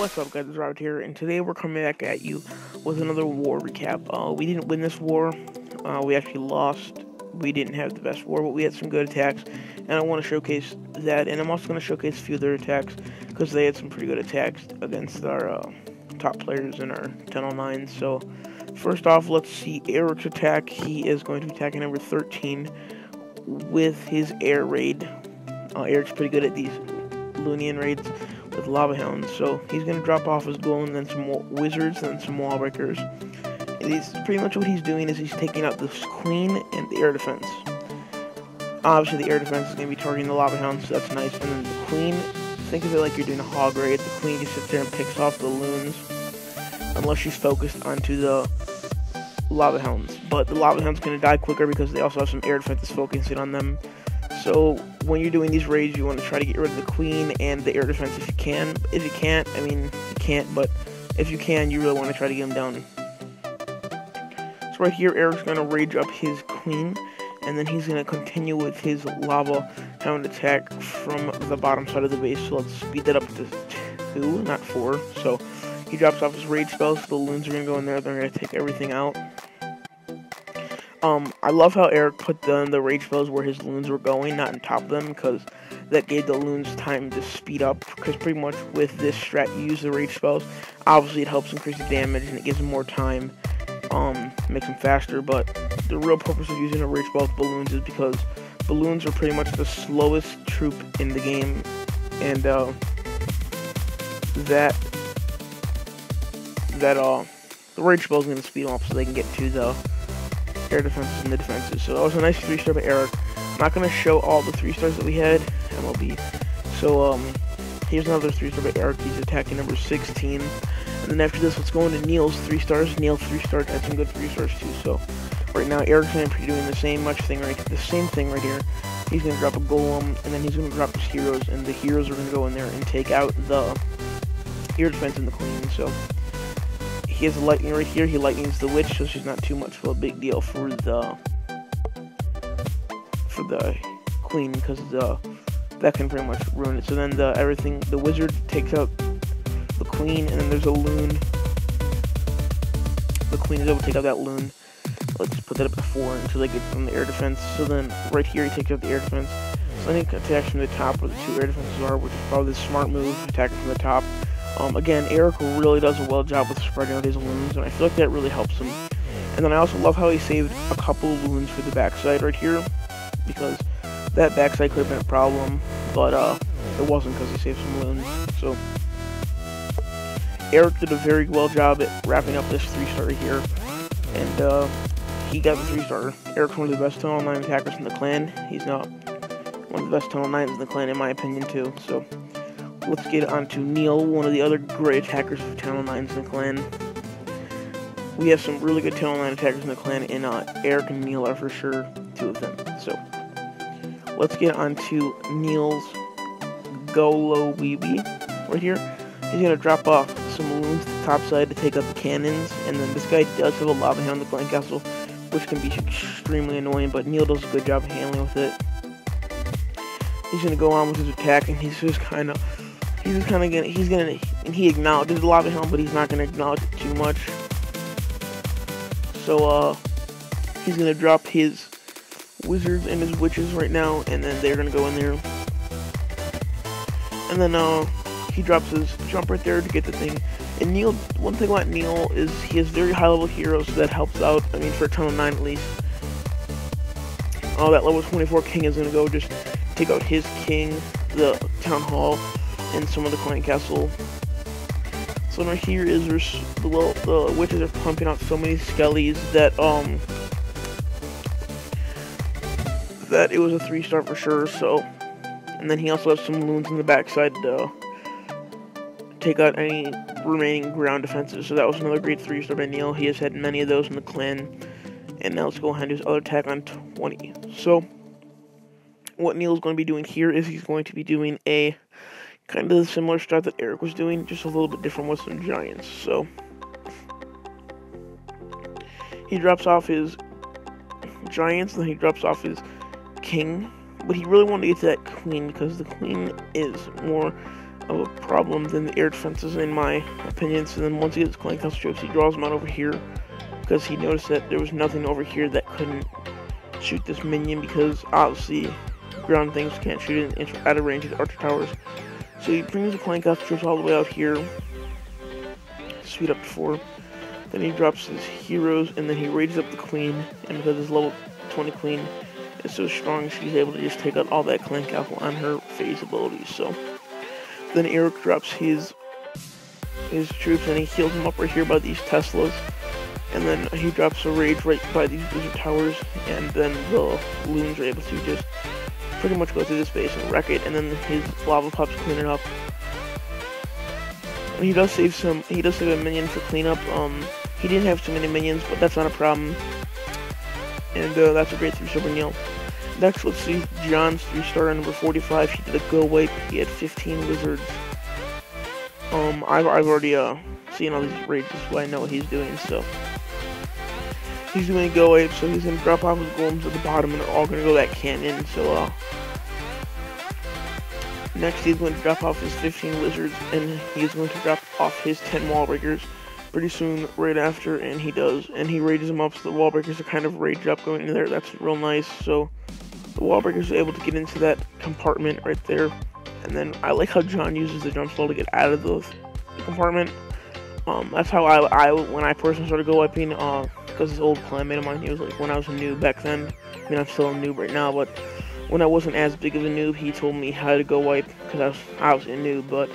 What's up, guys? It's Robert here, and today we're coming back at you with another war recap. We didn't win this war. We actually lost. We didn't have the best war, but we had some good attacks, and I want to showcase that. And I'm also going to showcase a few of their attacks, because they had some pretty good attacks against our top players in our 1009. So, first off, let's see Eric's attack. He is going to be attacking number 13 with his air raid. Eric's pretty good at these Lunian raids with Lava Hounds, so he's going to drop off his golem, then some wizards, then some wall breakers. And he's pretty much what he's doing is he's taking out this queen and the air defense. Obviously the air defense is going to be targeting the Lava Hounds, so that's nice. And then the queen, think of it like you're doing a hog raid. The queen just sits there and picks off the loons, unless she's focused onto the Lava Hounds. But the Lava Hounds going to die quicker because they also have some air defenses focusing on them. So when you're doing these raids, you want to try to get rid of the queen and the air defense if you can. If you can't, I mean, you can't, but if you can, you really want to try to get them down. So right here, Eric's going to rage up his queen, and then he's going to continue with his lava hound attack from the bottom side of the base. So let's speed that up to 2, not 4. So he drops off his rage spells, so the loons are going to go in there, they're going to take everything out. I love how Eric put the rage spells where his loons were going, not on top of them, because that gave the loons time to speed up, because pretty much with this strat, you use the rage spells. Obviously, it helps increase the damage, and it gives them more time, makes them faster, but the real purpose of using a rage spell with balloons is because balloons are pretty much the slowest troop in the game, and, the rage spell is going to speed them up so they can get to the air defenses and the defenses. So that was a nice 3-star by Eric. I'm not going to show all the 3-stars that we had, MLB. So, here's another 3-star by Eric. He's attacking number 16. And then after this, let's go into Neil's 3-stars. Neil 3-stars had some good 3-stars too. So, right now, Eric's going to be doing the same thing right here. He's going to drop a golem, and then he's going to drop his heroes, and the heroes are going to go in there and take out the air defense and the queen. So, he has a lightning right here. He lightnings the witch, so she's not too much of a big deal for the queen, because that can pretty much ruin it. So then the wizard takes out the queen, and then there's a loon. The queen is able to take out that loon. Let's put that up to 4 until they get from the air defense. So then right here he takes out the air defense. So then he attacks from the top where the 2 air defenses are, which is probably the smart move, attacking from the top. Again, Eric really does a well job with spreading out his loons, and I feel like that really helps him. And then I also love how he saved a couple of loons for the backside right here, because that backside could have been a problem, but it wasn't because he saved some loons. So Eric did a very well job at wrapping up this 3-star here, and he got the 3-star. Eric's one of the best 1009 attackers in the clan. He's not one of the best 1009s in the clan, in my opinion, too. So let's get on to Neil, one of the other great attackers of 1009s in the clan. We have some really good 1009 attackers in the clan, and Eric and Neil are for sure 2 of them. So let's get on to Neil's Golo Weeby right here. He's going to drop off some loons to the top side to take out the cannons, and then this guy does have a lava hound, the clan castle, which can be extremely annoying, but Neil does a good job handling with it. He's going to go on with his attack, and he acknowledges the lava hound, but he's not going to acknowledge it too much. So, he's going to drop his wizards and his witches right now, and then they're going to go in there. And then, he drops his jump right there to get the thing. And Neil, one thing about Neil is he has very high level heroes, so that helps out, I mean, for a 1009 at least. Oh, that level 24 king is going to go just take out his king, the town hall, and some of the clan castle. So right here is the witches are pumping out so many skellies that that it was a 3-star for sure. So, and then he also has some loons in the backside to take out any remaining ground defenses. So that was another great 3-star by Neil. He has had many of those in the clan. And now let's go ahead and do his other attack on 20. So what Neil's going to be doing here is he's going to be doing a kind of the similar strat that Eric was doing, just a little bit different with some giants. So he drops off his giants, and then he drops off his king, but he really wanted to get to that queen, because the queen is more of a problem than the air defenses, in my opinion. So then once he gets clan castle troops, he draws them out over here because he noticed that there was nothing over here that couldn't shoot this minion, because obviously ground things can't shoot it out of range of the archer towers. So he brings the clan castle troops all the way out here, speed up to 4. Then he drops his heroes, and then he raises up the queen, and because his level 20 queen is so strong, she's able to just take out all that clan castle on her phase abilities. So then Eric drops his troops, and he heals them up right here by these Teslas. And then he drops a rage right by these wizard towers, and then the loons are able to just pretty much go through this base and wreck it. And then his lava pups clean it up. And he does save a minion for cleanup. He didn't have too many minions, but that's not a problem. And that's a great 3-star Neil. Next, let's see John's 3-star number 45. He did a go wipe. He had 15 wizards. I've already seen all these rages, so I know what he's doing. So he's doing a go wipe, so he's gonna drop off his golems at the bottom, and they're all gonna go that canyon. So next he's going to drop off his 15 wizards, and he's going to drop off his 10 wall breakers pretty soon right after, and he does, and he rages them up, so the wall breakers are kind of raged up going in there. That's real nice. So the wall breakers are able to get into that compartment right there, and then I like how John uses the jump spell to get out of the compartment. That's how I when I personally started go wiping, because this old clanmate of mine, he was like, when I was a noob back then. I mean, I'm still a noob right now, but when I wasn't as big of a noob, he told me how to go wipe, because I was a noob. But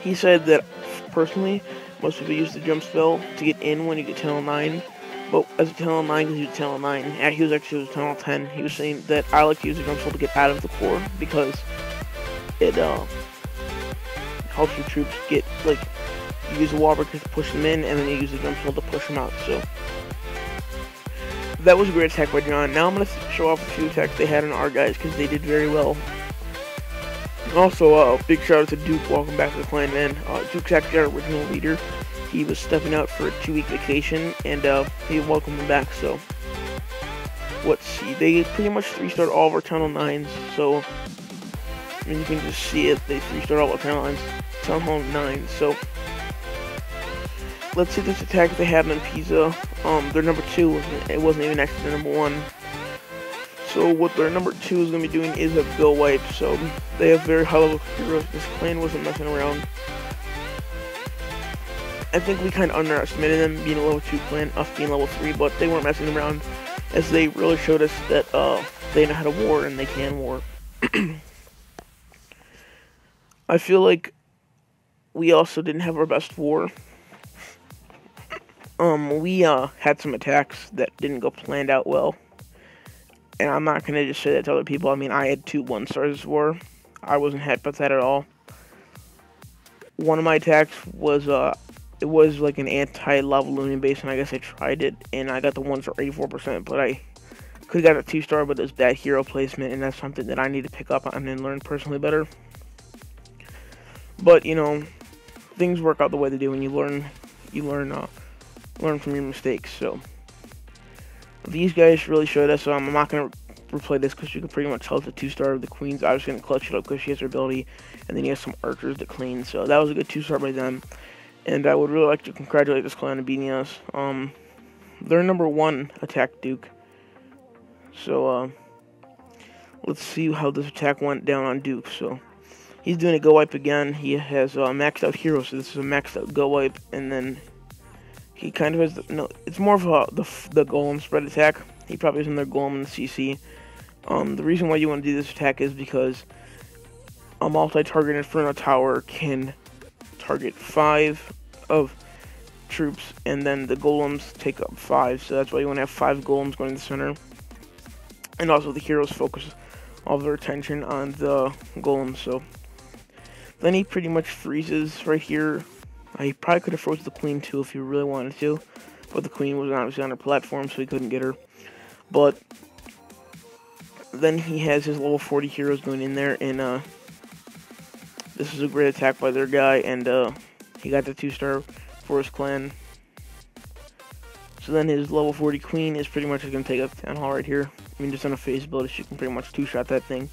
he said that personally, most people use the jump spell to get in when you get 10-9, but as a 10-9, because you 10-9, he was actually 10-10, he was saying that I like to use the jump spell to get out of the core, because it helps your troops get, like, you use the wall breakers to push them in, and then you use the jump spell to push them out. So that was a great attack by John. Now I'm going to show off a few attacks they had in our guys, because they did very well. Also, big shout out to Duke. Welcome back to the clan, man. Duke's actually our original leader. He was stepping out for a 2-week vacation, and he welcomed him back. So let's see. They pretty much 3-starred all of our Town Hall 9s. So I mean, you can just see it. They 3-starred all of our Town Hall 9s. So let's see this attack they had in Pisa. Their number 2, it wasn't even actually their number 1. So what their number 2 is going to be doing is a go wipe. So they have very high level heroes. This clan wasn't messing around. I think we kind of underestimated them being a level 2 clan, us being level 3, but they weren't messing around, as they really showed us that they know how to war and they can war. I feel like we also didn't have our best war. We had some attacks that didn't go planned out well. And I'm not going to just say that to other people. I mean, I had 2 1-stars this war. I wasn't happy with that at all. One of my attacks was, it was like an anti-lava looming base, and I guess I tried it, and I got the 1-star 84%, but I could have got a 2-star, but it was bad hero placement, and that's something that I need to pick up on and learn personally better. But, you know, things work out the way they do, and you learn from your mistakes. So these guys really showed us. I'm not going to replay this because you can pretty much tell it's a 2-star. The queen's obviously going to clutch it up because she has her ability, and then he has some archers that clean. So that was a good 2-star by them, and I would really like to congratulate this clan on beating us. Their number 1 attacked Duke. So let's see how this attack went down on Duke. So he's doing a go wipe again. He has maxed out heroes, so this is a maxed out go wipe, and then he kind of has it's more of the golem spread attack. He probably has another golem in the CC. The reason why you want to do this attack is because a multi-target Inferno Tower can target 5 of troops, and then the golems take up 5. So that's why you want to have 5 golems going to the center. And also the heroes focus all their attention on the golems. So then he pretty much freezes right here. He probably could have frozen the queen too if he really wanted to, but the queen was obviously on her platform, so he couldn't get her. But then he has his level 40 heroes going in there, and this is a great attack by their guy, and he got the 2-star for his clan. So then his level 40 queen is pretty much going to take up Town Hall right here. I mean, just on a phase ability, she can pretty much 2-shot that thing.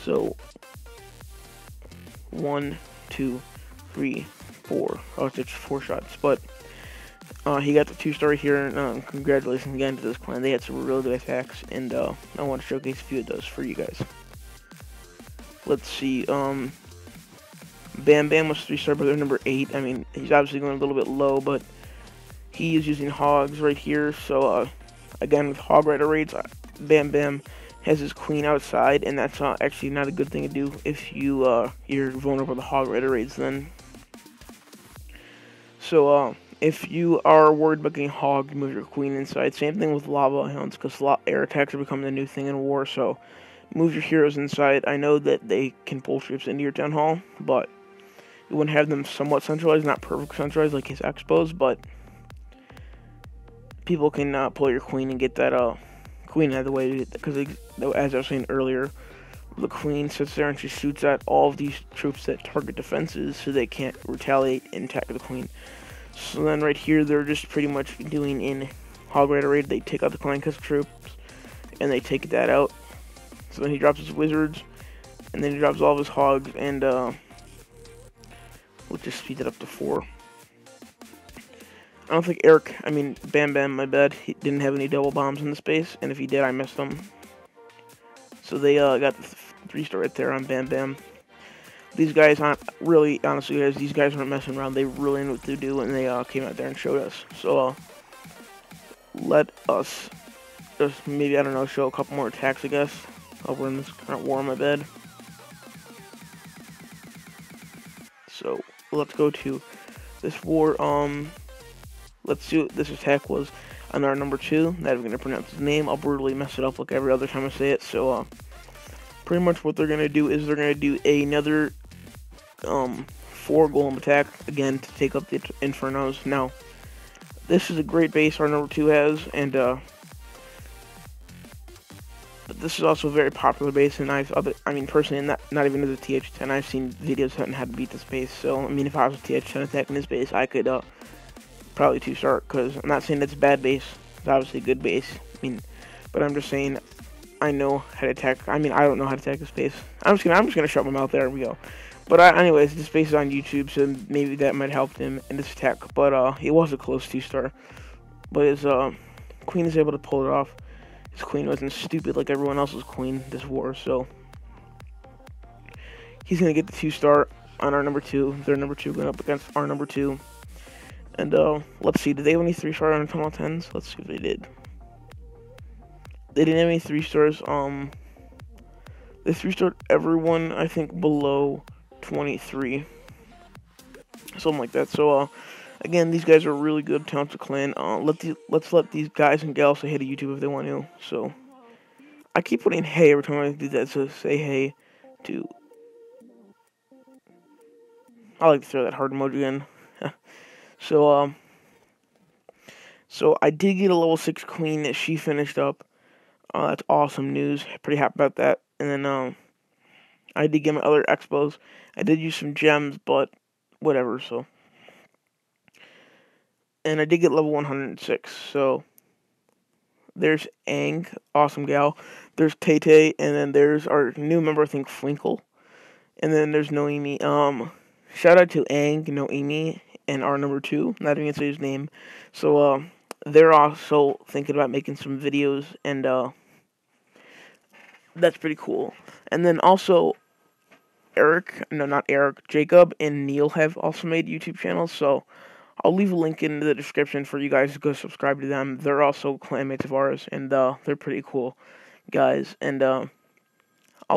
So 1, 2, 3, 4. Oh, it's just 4 shots, but he got the 2-star here, and congratulations again to this clan. They had some really good attacks, and I want to showcase a few of those for you guys. Let's see, Bam Bam was 3-star, but they're number 8. I mean, he's obviously going a little bit low, but he is using hogs right here, so again, with hog rider raids, Bam Bam has his queen outside, and that's actually not a good thing to do if you're vulnerable to hog rider raids then. So, if you are worried about getting hogged, move your queen inside. Same thing with lava hounds, because air attacks are becoming the new thing in war, so move your heroes inside. I know that they can pull troops into your town hall, but you wouldn't have them somewhat centralized, not perfect centralized like his expos, but people can pull your queen and get that queen out of the way, because as I was saying earlier, the queen sits there and she shoots at all of these troops that target defenses, so they can't retaliate and attack the queen. So then right here, they're just pretty much doing in Hog Rider Raid, they take out the Clan Cusp troops, and they take that out. So then he drops his wizards, and then he drops all of his hogs, and we'll just speed it up to 4. I don't think Bam Bam, my bad, he didn't have any double bombs in the space, and if he did, I missed them. So they got the 3-star right there on Bam Bam. These guys aren't really, honestly guys, these guys aren't messing around. They really know what to do, and they came out there and showed us. So let us just maybe, I don't know, show a couple more attacks, I guess. Over in this current war, my bad. So let's go to this war. Let's see what this attack was on our number 2. Not even gonna pronounce his name. I'll brutally mess it up like every other time I say it. So pretty much what they're gonna do is they're gonna do another 4 golem attack again to take up the infernos. Now this is a great base our number 2 has, and but this is also a very popular base, and personally, not even as a TH10, I've seen videos on how to beat this base. So I mean, if I was a TH10 attacking this base, I could probably 2-star, because I'm not saying it's a bad base. It's obviously a good base. But I'm just saying I know how to attack. I don't know how to attack this base. I'm just gonna shut my mouth. There we go. But anyways, this base is on YouTube, so maybe that might help him in this attack. But he was a close 2-star. But his queen is able to pull it off. His queen wasn't stupid like everyone else's queen this war, so he's gonna get the 2-star on our number 2. Their number 2 going up against our number 2. And let's see, did they have any 3-star on Tunnel 10s? Let's see if they did. They didn't have any 3-stars. They 3-starred everyone, I think, below 23. Something like that. So, again, these guys are really good, talented clan. Let's let these guys and gals say hey to YouTube if they want to. So, I keep putting hey every time I do that, so say hey to... I like to throw that heart emoji in. So I did get a level 6 queen that she finished up. That's awesome news. Pretty happy about that. And then, I did get my other expos. I did use some gems, but whatever, so. And I did get level 106, so. There's Aang, awesome gal. There's Tay Tay, and then there's our new member, I think, Flinkle. And then there's Noemi. Shout out to Aang, Noemi, and our number 2. Not even gonna say his name. So, they're also thinking about making some videos, and, that's pretty cool. And then also, Jacob and Neil have also made YouTube channels, so I'll leave a link in the description for you guys to go subscribe to them. They're also clanmates of ours, and they're pretty cool guys. And I'll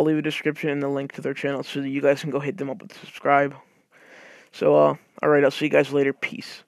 leave a description and the link to their channel so that you guys can go hit them up and subscribe. So, alright, I'll see you guys later. Peace.